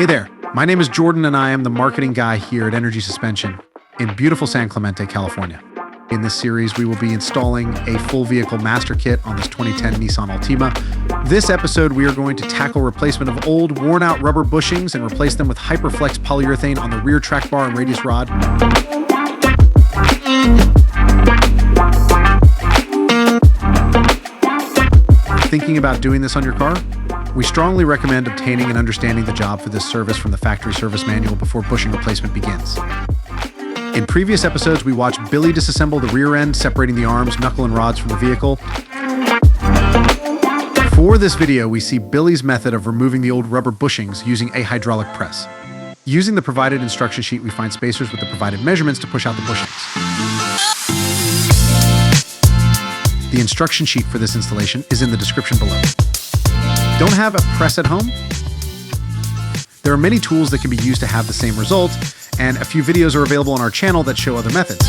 Hey there, my name is Jordan and I am the marketing guy here at Energy Suspension in beautiful San Clemente, California. In this series, we will be installing a full vehicle master kit on this 2010 Nissan Altima. This episode, we are going to tackle replacement of old, worn-out rubber bushings and replace them with HyperFlex polyurethane on the rear track bar and radius rod. Thinking about doing this on your car? We strongly recommend obtaining and understanding the job for this service from the factory service manual before bushing replacement begins. In previous episodes, we watched Billy disassemble the rear end, separating the arms, knuckle, and rods from the vehicle. For this video, we see Billy's method of removing the old rubber bushings using a hydraulic press. Using the provided instruction sheet, we find spacers with the provided measurements to push out the bushings. The instruction sheet for this installation is in the description below. Don't have a press at home? There are many tools that can be used to have the same result, and a few videos are available on our channel that show other methods.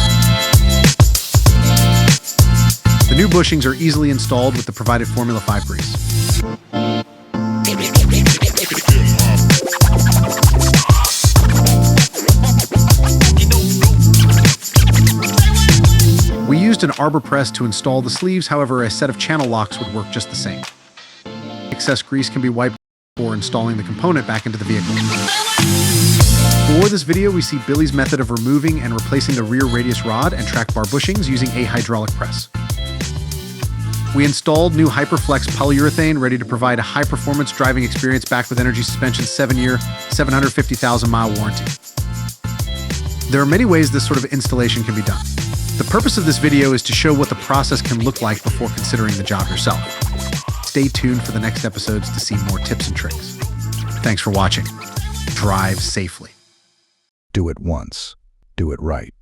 The new bushings are easily installed with the provided Formula 5 grease. We used an arbor press to install the sleeves, however, a set of channel locks would work just the same. Excess grease can be wiped before installing the component back into the vehicle. For this video, we see Billy's method of removing and replacing the rear radius rod and track bar bushings using a hydraulic press. We installed new HyperFlex polyurethane, ready to provide a high-performance driving experience backed with Energy Suspension's 7-year, 750,000-mile warranty. There are many ways this sort of installation can be done. The purpose of this video is to show what the process can look like before considering the job yourself. Stay tuned for the next episodes to see more tips and tricks. Thanks for watching. Drive safely. Do it once. Do it right.